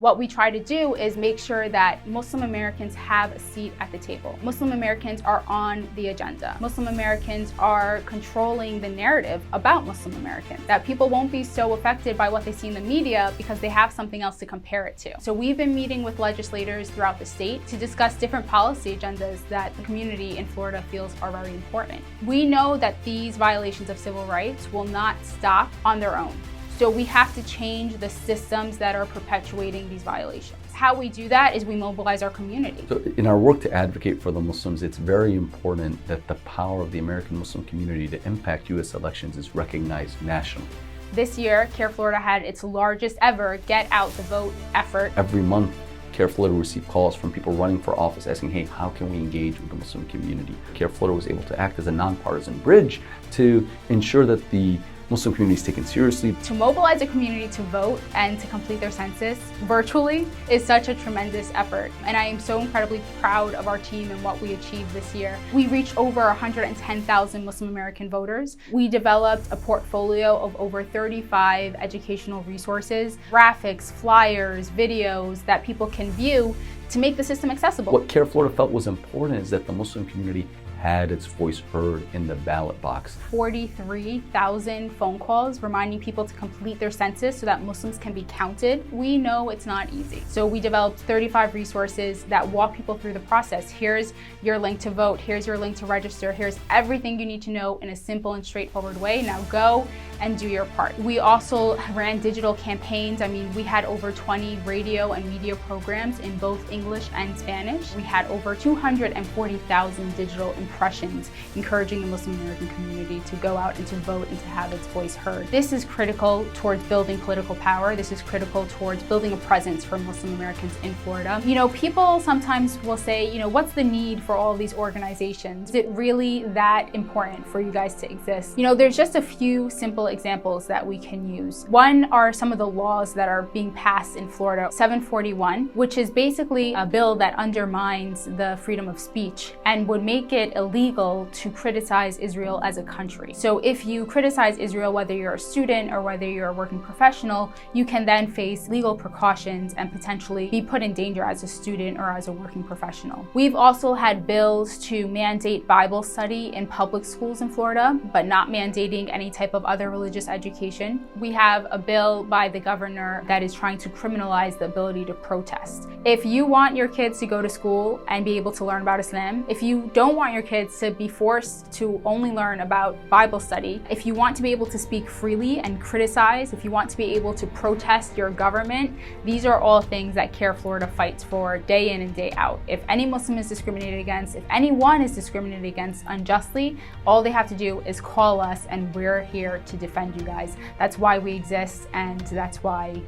What we try to do is make sure that Muslim Americans have a seat at the table. Muslim Americans are on the agenda. Muslim Americans are controlling the narrative about Muslim Americans, that people won't be so affected by what they see in the media because they have something else to compare it to. So we've been meeting with legislators throughout the state to discuss different policy agendas that the community in Florida feels are very important. We know that these violations of civil rights will not stop on their own. So we have to change the systems that are perpetuating these violations. How we do that is we mobilize our community. So in our work to advocate for the Muslims, it's very important that the power of the American Muslim community to impact U.S. elections is recognized nationally. This year, Care Florida had its largest ever Get Out the Vote effort. Every month, Care Florida will receive calls from people running for office asking, hey, how can we engage with the Muslim community? Care Florida was able to act as a nonpartisan bridge to ensure that the Muslim community is taken seriously. To mobilize a community to vote and to complete their census virtually is such a tremendous effort. And I am so incredibly proud of our team and what we achieved this year. We reached over 110,000 Muslim American voters. We developed a portfolio of over 35 educational resources, graphics, flyers, videos that people can view to make the system accessible. What Care Florida felt was important is that the Muslim community had its voice heard in the ballot box. 43,000 phone calls reminding people to complete their census so that Muslims can be counted. We know it's not easy. So we developed 35 resources that walk people through the process. Here's your link to vote. Here's your link to register. Here's everything you need to know in a simple and straightforward way. Now go and do your part. We also ran digital campaigns. I mean, we had over 20 radio and media programs in both English and Spanish. We had over 240,000 digital impressions encouraging the Muslim American community to go out and to vote and to have its voice heard. This is critical towards building political power. This is critical towards building a presence for Muslim Americans in Florida. You know, people sometimes will say, you know, what's the need for all of these organizations? Is it really that important for you guys to exist? You know, there's just a few simple examples that we can use. One are some of the laws that are being passed in Florida. 741, which is basically a bill that undermines the freedom of speech and would make it illegal to criticize Israel as a country. So if you criticize Israel, whether you're a student or whether you're a working professional, you can then face legal precautions and potentially be put in danger as a student or as a working professional. We've also had bills to mandate Bible study in public schools in Florida, but not mandating any type of other religious education. We have a bill by the governor that is trying to criminalize the ability to protest. If you want your kids to go to school and be able to learn about Islam, if you don't want your kids to be forced to only learn about Bible study, if you want to be able to speak freely and criticize, if you want to be able to protest your government, these are all things that Care Florida fights for day in and day out. If any Muslim is discriminated against, if anyone is discriminated against unjustly, all they have to do is call us and we're here to defend you guys. That's why we exist, and that's why.